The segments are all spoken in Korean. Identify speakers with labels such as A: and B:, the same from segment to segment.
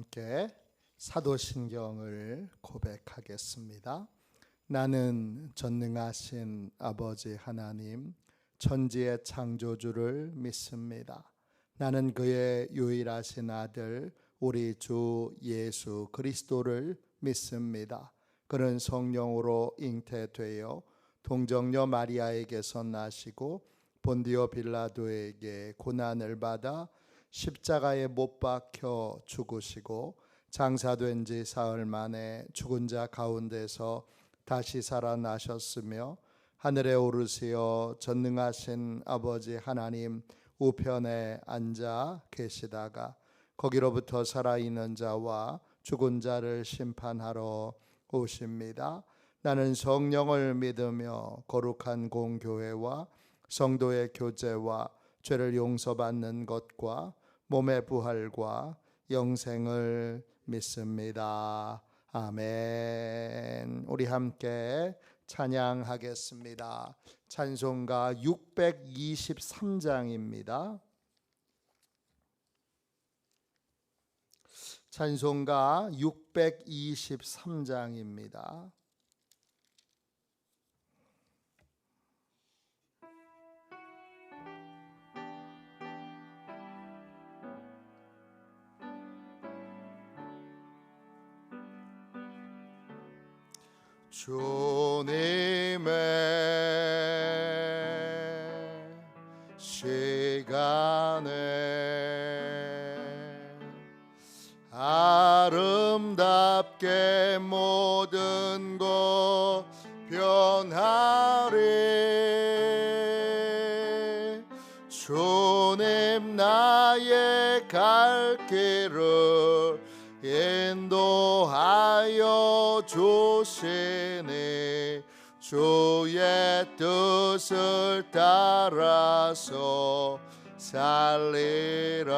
A: 함께 사도신경을 고백하겠습니다. 나는 전능하신 아버지 하나님, 천지의 창조주를 믿습니다. 나는 그의 유일하신 아들 우리 주 예수 그리스도를 믿습니다. 그는 성령으로 잉태되어 동정녀 마리아에게서 나시고 본디오 빌라도에게 고난을 받아 십자가에 못 박혀 죽으시고 장사된 지 사흘 만에 죽은 자 가운데서 다시 살아나셨으며 하늘에 오르시어 전능하신 아버지 하나님 우편에 앉아 계시다가 거기로부터 살아있는 자와 죽은 자를 심판하러 오십니다. 나는 성령을 믿으며 거룩한 공교회와 성도의 교제와 죄를 용서받는 것과 몸의 부활과 영생을 믿습니다. 아멘. 우리 함께 찬양하겠습니다. 찬송가 623장입니다. 찬송가 623장입니다. 주님의 시간에 아름답게 모든 것 변하리. 주님 나의 갈 길을 인도하여 주시니 주의 뜻을 따라서 살리라.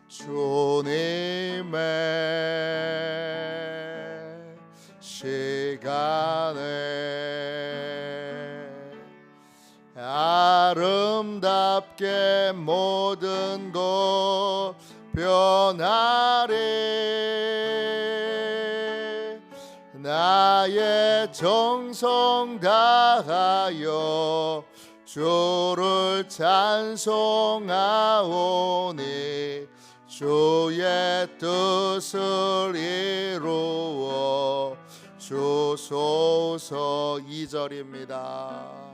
A: 주님의 시간에 아름답게 모든 것 변하리. 나의 정성 다하여 주를 찬송하오니 주의 뜻을 이루어 주소서. 2절입니다.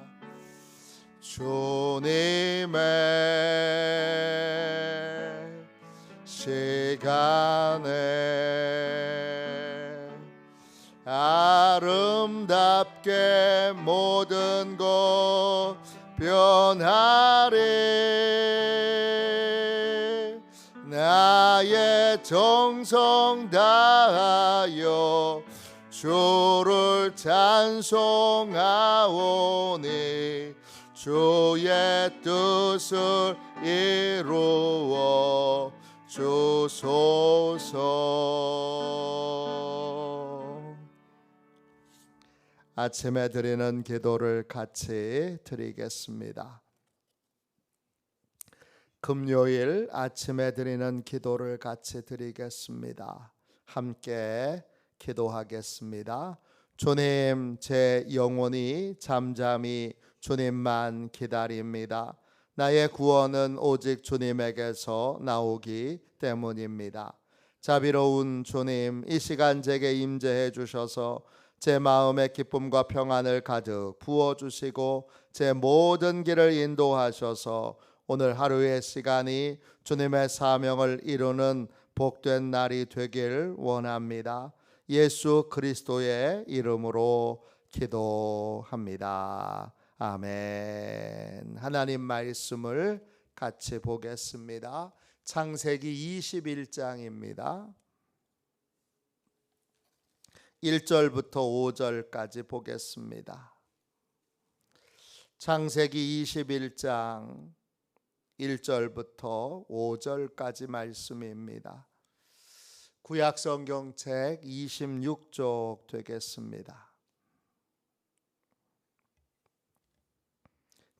A: 주님의 시간에 아름답게 모든 것 변하리. 나의 정성 다하여 주를 찬송하오니 주의 뜻을 이루어 주소서. 아침에 드리는 기도를 같이 드리겠습니다. 금요일 아침에 드리는 기도를 같이 드리겠습니다. 함께 기도하겠습니다. 주님, 제 영혼이 잠잠히 주님만 기다립니다. 나의 구원은 오직 주님에게서 나오기 때문입니다. 자비로운 주님, 이 시간 제게 임재해 주셔서 제 마음에 기쁨과 평안을 가득 부어주시고 제 모든 길을 인도하셔서 오늘 하루의 시간이 주님의 사명을 이루는 복된 날이 되길 원합니다. 예수 그리스도의 이름으로 기도합니다. 아멘. 하나님 말씀을 같이 보겠습니다. 창세기 21장입니다. 1절부터 5절까지 보겠습니다. 창세기 21장 1절부터 5절까지 말씀입니다. 구약성경책 26쪽 되겠습니다.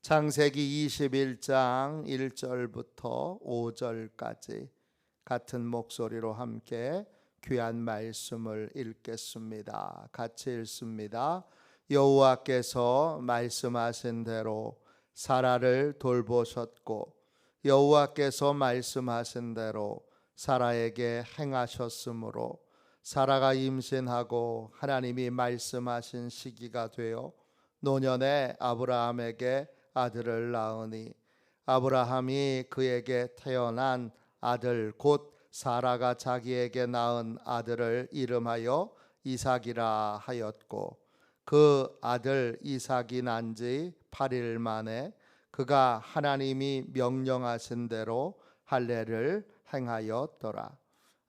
A: 창세기 21장 1절부터 5절까지 같은 목소리로 함께 귀한 말씀을 읽겠습니다. 같이 읽습니다. 여호와께서 말씀하신 대로 사라를 돌보셨고 여호와께서 말씀하신 대로 사라에게 행하셨으므로 사라가 임신하고 하나님이 말씀하신 시기가 되어 노년에 아브라함에게 아들을 낳으니 아브라함이 그에게 태어난 아들 곧 사라가 자기에게 낳은 아들을 이름하여 이삭이라 하였고 그 아들 이삭이 난 지 8일 만에 그가 하나님이 명령하신 대로 할례를 행하였더라.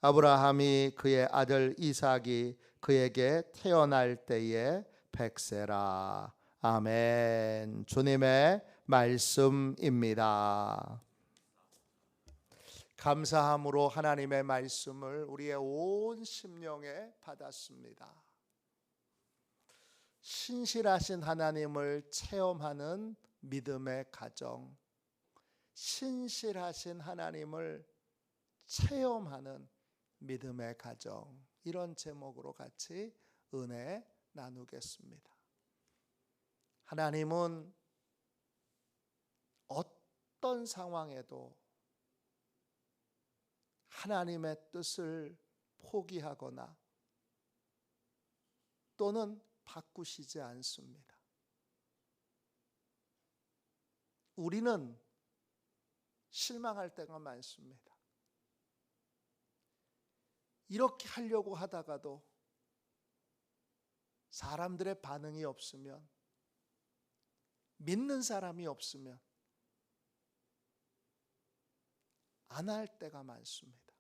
A: 아브라함이 그의 아들 이삭이 그에게 태어날 때에 100세라. 아멘. 주님의 말씀입니다. 감사함으로 하나님의 말씀을 우리의 온 심령에 받았습니다. 신실하신 하나님을 체험하는 믿음의 가정, 신실하신 하나님을 체험하는 믿음의 가정, 이런 제목으로 같이 은혜 나누겠습니다. 하나님은 어떤 상황에도 하나님의 뜻을 포기하거나 또는 바꾸시지 않습니다. 우리는 실망할 때가 많습니다. 이렇게 하려고 하다가도 사람들의 반응이 없으면, 믿는 사람이 없으면 안 할 때가 많습니다.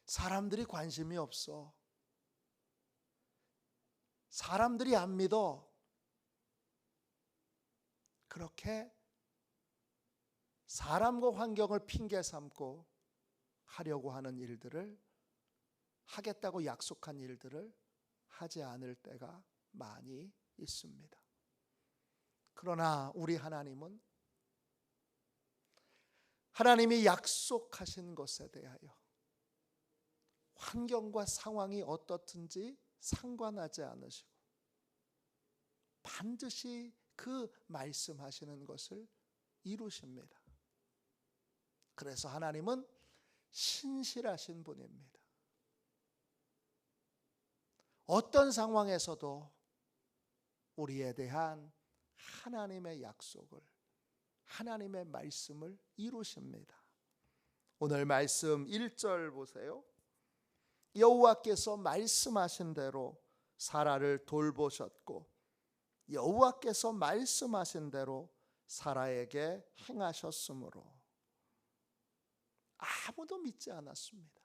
A: 사람들이 관심이 없어. 사람들이 안 믿어. 그렇게 사람과 환경을 핑계 삼고 하려고 하는 일들을, 하겠다고 약속한 일들을 하지 않을 때가 많이 있습니다. 그러나 우리 하나님은 하나님이 약속하신 것에 대하여 환경과 상황이 어떻든지 상관하지 않으시고 반드시 그 말씀하시는 것을 이루십니다. 그래서 하나님은 신실하신 분입니다. 어떤 상황에서도 우리에 대한 하나님의 약속을, 하나님의 말씀을 이루십니다. 오늘 말씀 1절 보세요. 여호와께서 말씀하신 대로 사라를 돌보셨고 여호와께서 말씀하신 대로 사라에게 행하셨으므로. 아무도 믿지 않았습니다.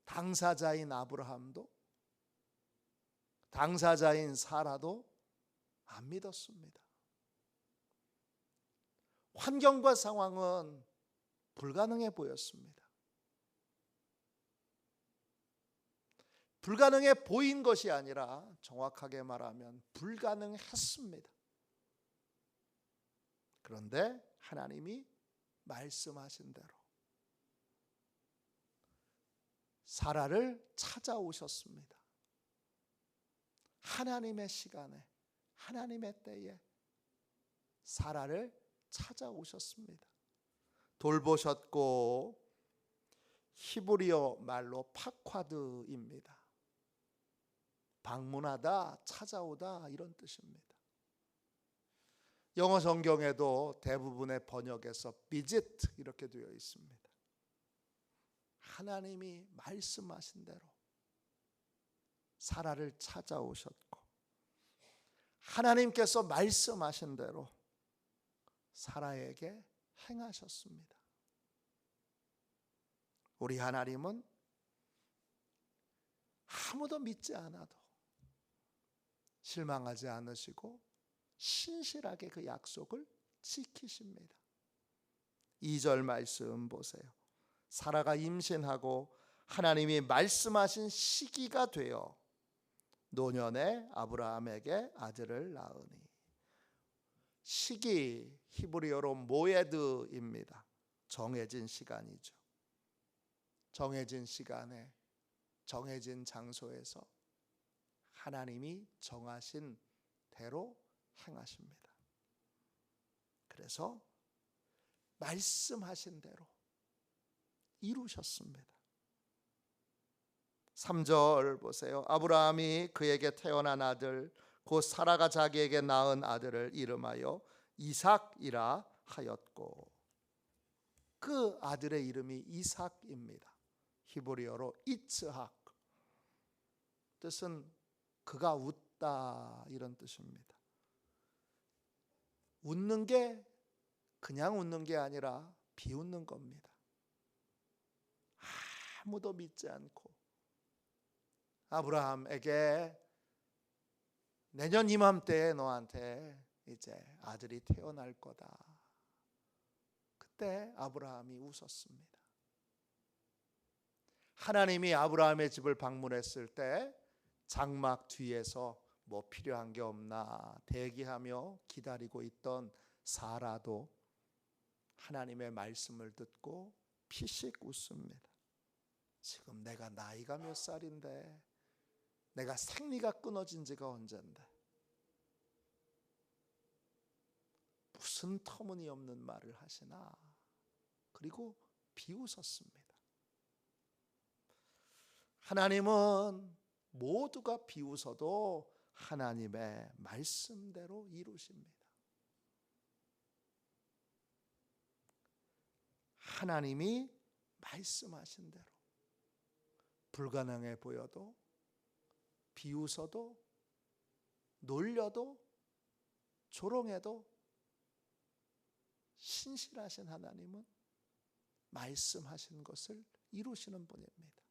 A: 당사자인 아브라함도, 당사자인 사라도 안 믿었습니다. 환경과 상황은 불가능해 보였습니다. 불가능해 보인 것이 아니라 정확하게 말하면 불가능했습니다. 그런데 하나님이 말씀하신 대로 사라를 찾아오셨습니다. 하나님의 시간에, 하나님의 때에 사라를 찾아오셨습니다. 돌보셨고, 히브리어 말로 파콰드입니다. 방문하다, 찾아오다, 이런 뜻입니다. 영어 성경에도 대부분의 번역에서 visit 이렇게 되어 있습니다. 하나님이 말씀하신 대로 사라를 찾아오셨고, 하나님께서 말씀하신 대로 사라에게 행하셨습니다. 우리 하나님은 아무도 믿지 않아도 실망하지 않으시고 신실하게 그 약속을 지키십니다. 2절 말씀 보세요. 사라가 임신하고 하나님이 말씀하신 시기가 되어 노년에 아브라함에게 아들을 낳으니. 시기 히브리어로 모에드입니다. 정해진 시간이죠. 정해진 시간에 정해진 장소에서 하나님이 정하신 대로 행하십니다. 그래서 말씀하신 대로 이루셨습니다. 3절 보세요. 아브라함이 그에게 태어난 아들 곧 사라가 자기에게 낳은 아들을 이름하여 이삭이라 하였고, 그 아들의 이름이 이삭입니다. 히브리어로 이츠학, 뜻은 그가 웃다 이런 뜻입니다. 웃는 게 그냥 웃는 게 아니라 비웃는 겁니다. 아무도 믿지 않고 아브라함에게 내년 이맘때에 너한테 이제 아들이 태어날 거다. 그때 아브라함이 웃었습니다. 하나님이 아브라함의 집을 방문했을 때 장막 뒤에서 뭐 필요한 게 없나 대기하며 기다리고 있던 사라도 하나님의 말씀을 듣고 피식 웃습니다. 지금 내가 나이가 몇 살인데, 내가 생리가 끊어진 지가 언젠데 무슨 터무니없는 말을 하시나. 그리고 비웃었습니다. 하나님은 모두가 비웃어도 하나님의 말씀대로 이루십니다. 하나님이 말씀하신 대로 불가능해 보여도, 비웃어도, 놀려도, 조롱해도 신실하신 하나님은 말씀하신 것을 이루시는 분입니다.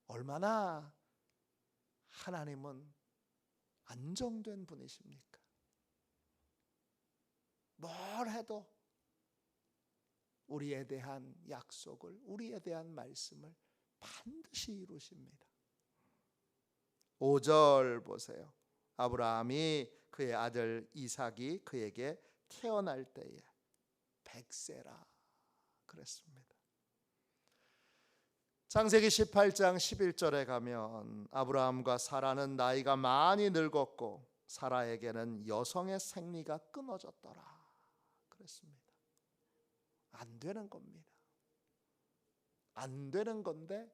A: 얼마나 하나님은 안정된 분이십니까? 뭘 해도 우리에 대한 약속을, 우리에 대한 말씀을 반드시 이루십니다. 5절 보세요. 아브라함이 그의 아들 이삭이 그에게 태어날 때에 100세라 그랬습니다. 창세기 18장 11절에 가면 아브라함과 사라는 나이가 많이 늙었고 사라에게는 여성의 생리가 끊어졌더라 그랬습니다. 안 되는 겁니다. 안 되는 건데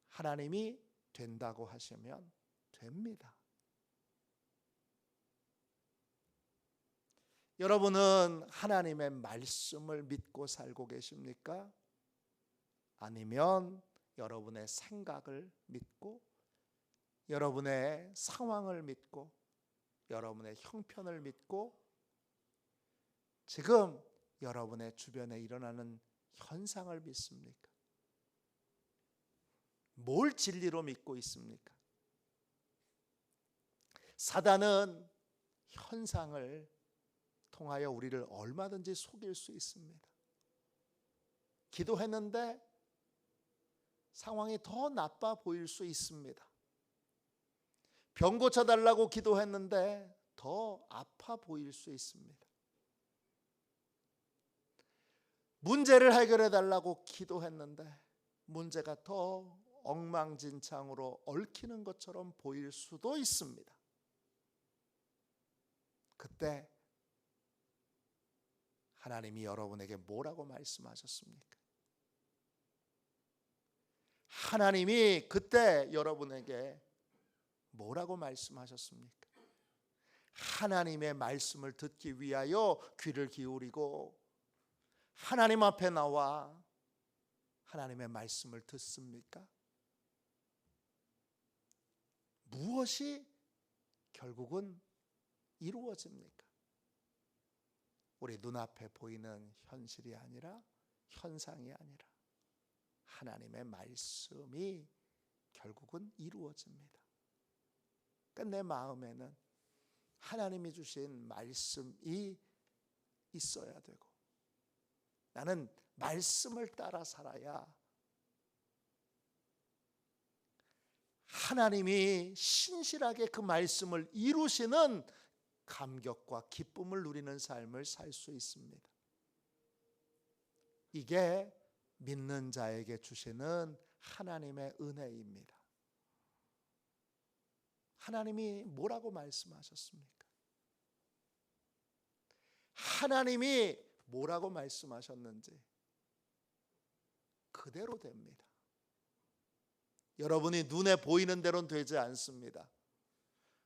A: 하나님이 된다고 하시면 됩니다. 여러분은 하나님의 말씀을 믿고 살고 계십니까? 아니면 여러분의 생각을 믿고, 여러분의 상황을 믿고, 여러분의 형편을 믿고, 지금 여러분의 주변에 일어나는 현상을 믿습니까? 뭘 진리로 믿고 있습니까? 사단은 현상을 통하여 우리를 얼마든지 속일 수 있습니다. 기도했는데 상황이 더 나빠 보일 수 있습니다. 병 고쳐달라고 기도했는데 더 아파 보일 수 있습니다. 문제를 해결해달라고 기도했는데 문제가 더 엉망진창으로 얽히는 것처럼 보일 수도 있습니다. 그때 하나님이 여러분에게 뭐라고 말씀하셨습니까? 하나님이 그때 여러분에게 뭐라고 말씀하셨습니까? 하나님의 말씀을 듣기 위하여 귀를 기울이고 하나님 앞에 나와 하나님의 말씀을 듣습니까? 무엇이 결국은 이루어집니까? 우리 눈앞에 보이는 현실이 아니라, 현상이 아니라 하나님의 말씀이 결국은 이루어집니다. 그러니까 내 마음에는 하나님이 주신 말씀이 있어야 되고, 나는 말씀을 따라 살아야 하나님이 신실하게 그 말씀을 이루시는 감격과 기쁨을 누리는 삶을 살 수 있습니다. 이게 믿는 자에게 주시는 하나님의 은혜입니다. 하나님이 뭐라고 말씀하셨습니까? 하나님이 뭐라고 말씀하셨는지 그대로 됩니다. 여러분이 눈에 보이는 대로는 되지 않습니다.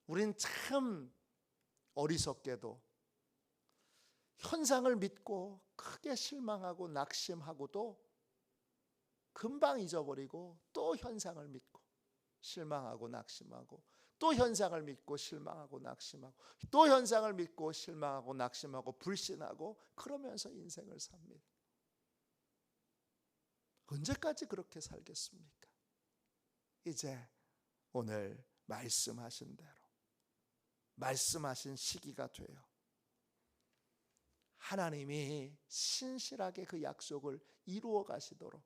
A: 우린 참 어리석게도 현상을 믿고 크게 실망하고 낙심하고도 금방 잊어버리고 또 현상을 믿고 실망하고 낙심하고 또 현상을 믿고 실망하고 낙심하고 또 현상을 믿고 실망하고 낙심하고 불신하고 그러면서 인생을 삽니다. 언제까지 그렇게 살겠습니까? 이제 오늘 말씀하신 대로 말씀하신 시기가 돼요. 하나님이 신실하게 그 약속을 이루어 가시도록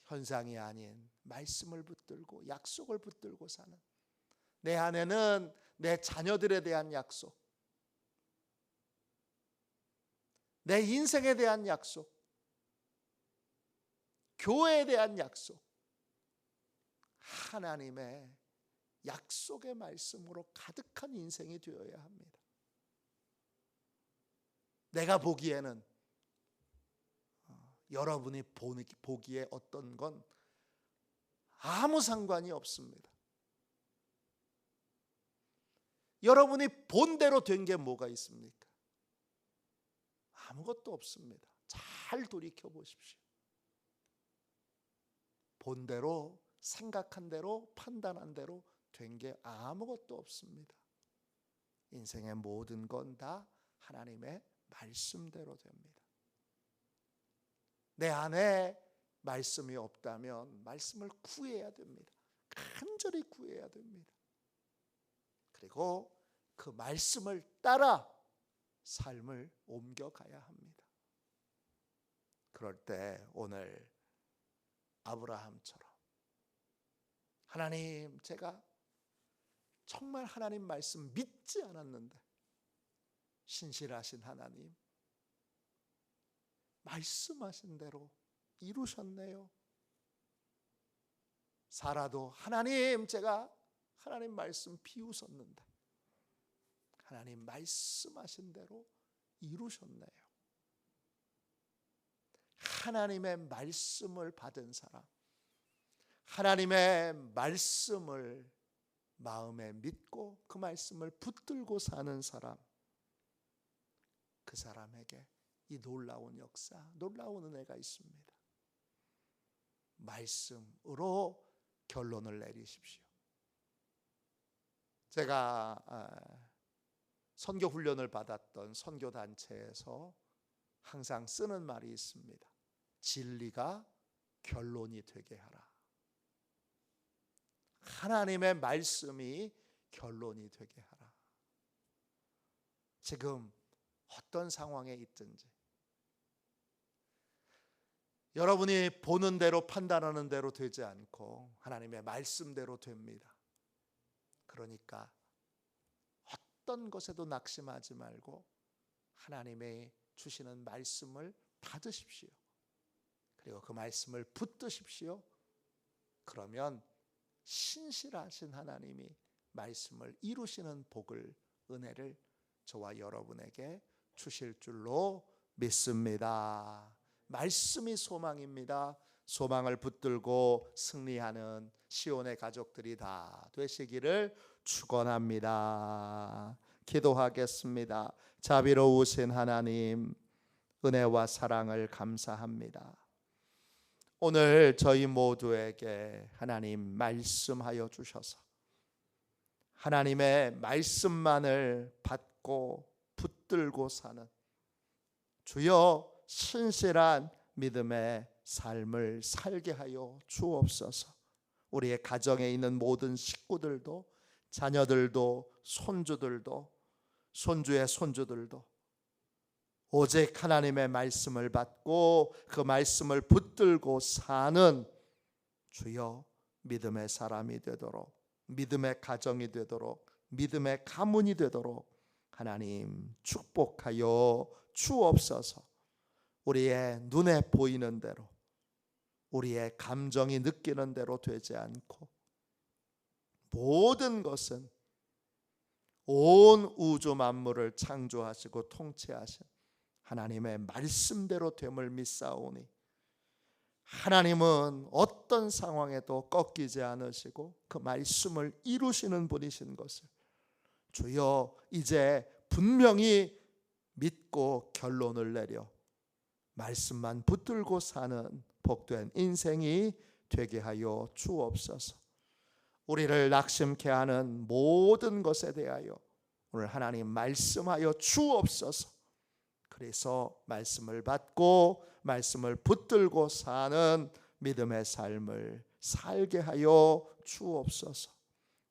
A: 현상이 아닌 말씀을 붙들고 약속을 붙들고 사는, 내 안에는 내 자녀들에 대한 약속, 내 인생에 대한 약속, 교회에 대한 약속, 하나님의 약속의 말씀으로 가득한 인생이 되어야 합니다. 내가 보기에는 여러분이 보기에 어떤 건 아무 상관이 없습니다. 여러분이 본대로 된 게 뭐가 있습니까? 아무것도 없습니다. 잘 돌이켜 보십시오. 본대로, 생각한 대로, 판단한 대로 된 게 아무것도 없습니다. 인생의 모든 건 다 하나님의 말씀대로 됩니다. 내 안에 말씀이 없다면 말씀을 구해야 됩니다. 간절히 구해야 됩니다. 그리고 그 말씀을 따라 삶을 옮겨가야 합니다. 그럴 때 오늘 아브라함처럼 하나님, 제가 정말 하나님 말씀 믿지 않았는데 신실하신 하나님, 말씀하신 대로 이루셨네요. 사라도 하나님, 제가 하나님 말씀 비웃었는데 하나님 말씀하신 대로 이루셨네요. 하나님의 말씀을 받은 사람, 하나님의 말씀을 마음에 믿고 그 말씀을 붙들고 사는 사람, 그 사람에게 이 놀라운 역사, 놀라운 은혜가 있습니다. 말씀으로 결론을 내리십시오. 제가 선교 훈련을 받았던 선교단체에서 항상 쓰는 말이 있습니다. 진리가 결론이 되게 하라. 하나님의 말씀이 결론이 되게 하라. 지금 어떤 상황에 있든지 여러분이 보는 대로 판단하는 대로 되지 않고 하나님의 말씀대로 됩니다. 그러니까 어떤 것에도 낙심하지 말고 하나님의 주시는 말씀을 받으십시오. 그리고 그 말씀을 붙드십시오. 그러면 신실하신 하나님이 말씀을 이루시는 복을, 은혜를 저와 여러분에게 주실 줄로 믿습니다. 말씀이 소망입니다. 소망을 붙들고 승리하는 시온의 가족들이 다 되시기를 축원합니다. 기도하겠습니다. 자비로우신 하나님, 은혜와 사랑을 감사합니다. 오늘 저희 모두에게 하나님 말씀하여 주셔서 하나님의 말씀만을 받고 붙들고 사는 주여 신실한 믿음의 삶을 살게 하여 주옵소서. 우리의 가정에 있는 모든 식구들도, 자녀들도, 손주들도, 손주의 손주들도 오직 하나님의 말씀을 받고 그 말씀을 붙들고 사는 주여 믿음의 사람이 되도록, 믿음의 가정이 되도록, 믿음의 가문이 되도록 하나님 축복하여 주옵소서. 우리의 눈에 보이는 대로, 우리의 감정이 느끼는 대로 되지 않고 모든 것은 온 우주 만물을 창조하시고 통치하신 하나님의 말씀대로 됨을 믿사오니 하나님은 어떤 상황에도 꺾이지 않으시고 그 말씀을 이루시는 분이신 것을 주여 이제 분명히 믿고 결론을 내려 말씀만 붙들고 사는 복된 인생이 되게 하여 주옵소서. 우리를 낙심케 하는 모든 것에 대하여 오늘 하나님 말씀하여 주옵소서. 그래서 말씀을 받고 말씀을 붙들고 사는 믿음의 삶을 살게 하여 주옵소서.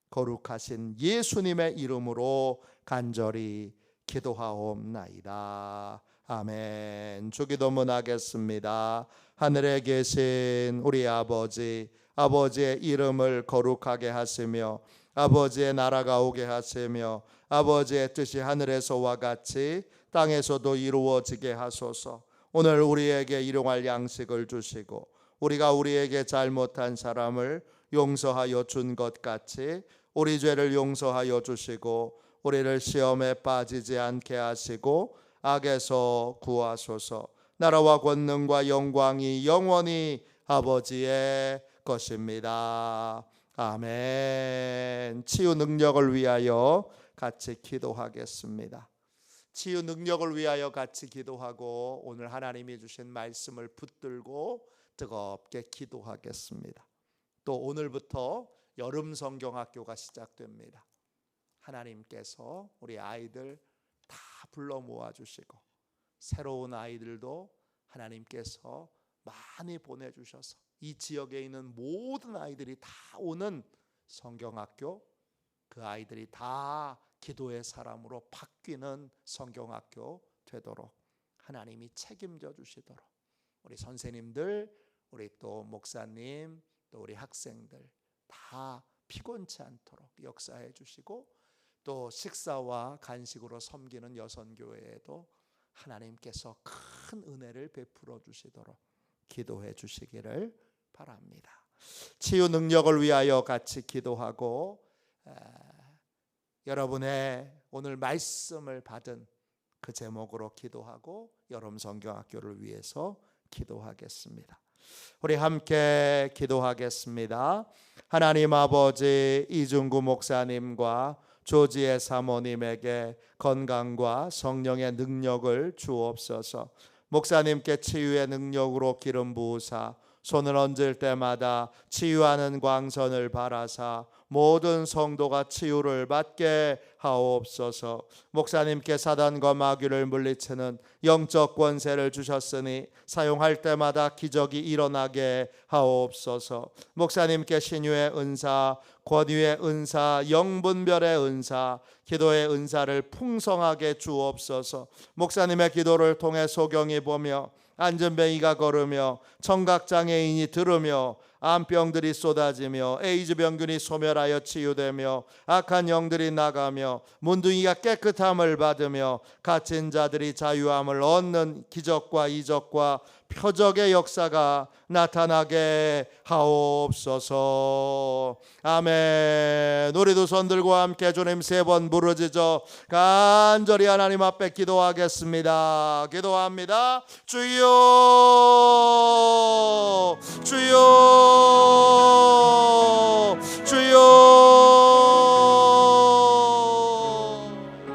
A: 거룩하신 예수님의 이름으로 간절히 기도하옵나이다. 아멘. 주기도문하겠습니다. 하늘에 계신 우리 아버지, 아버지의 이름을 거룩하게 하시며 아버지의 나라가 오게 하시며 아버지의 뜻이 하늘에서와 같이 땅에서도 이루어지게 하소서. 오늘 우리에게 일용할 양식을 주시고 우리가 우리에게 잘못한 사람을 용서하여 준 것 같이 우리 죄를 용서하여 주시고 우리를 시험에 빠지지 않게 하시고 악에서 구하소서. 나라와 권능과 영광이 영원히 아버지의 것입니다. 아멘. 치유 능력을 위하여 같이 기도하겠습니다. 치유 능력을 위하여 같이 기도하고 오늘 하나님이 주신 말씀을 붙들고 뜨겁게 기도하겠습니다. 또 오늘부터 여름 성경학교가 시작됩니다. 하나님께서 우리 아이들 다 불러 모아 주시고 새로운 아이들도 하나님께서 많이 보내주셔서 이 지역에 있는 모든 아이들이 다 오는 성경학교, 그 아이들이 다 기도의 사람으로 바뀌는 성경학교 되도록 하나님이 책임져 주시도록 우리 선생님들, 우리 또 목사님, 또 우리 학생들 다 피곤치 않도록 역사해 주시고 또 식사와 간식으로 섬기는 여선교회에도 하나님께서 큰 은혜를 베풀어 주시도록 기도해 주시기를 바랍니다. 치유 능력을 위하여 같이 기도하고 여러분의 오늘 말씀을 받은 그 제목으로 기도하고 여름 성경학교를 위해서 기도하겠습니다. 우리 함께 기도하겠습니다. 하나님 아버지, 이중구 목사님과 조지의 사모님에게 건강과 성령의 능력을 주옵소서. 목사님께 치유의 능력으로 기름 부으사 손을 얹을 때마다 치유하는 광선을 바라사 모든 성도가 치유를 받게 하옵소서. 목사님께 사단과 마귀를 물리치는 영적 권세를 주셨으니 사용할 때마다 기적이 일어나게 하옵소서. 목사님께 신유의 은사, 권위의 은사, 영분별의 은사, 기도의 은사를 풍성하게 주옵소서. 목사님의 기도를 통해 소경이 보며 안전뱅이가 걸으며 청각장애인이 들으며 암병들이 쏟아지며 에이즈 병균이 소멸하여 치유되며 악한 영들이 나가며 문둥이가 깨끗함을 받으며 갇힌 자들이 자유함을 얻는 기적과 이적과 표적의 역사가 나타나게 하옵소서. 아멘. 우리도 손 들고 함께 주님 3번 부르짖어 간절히 하나님 앞에 기도하겠습니다. 기도합니다. 주여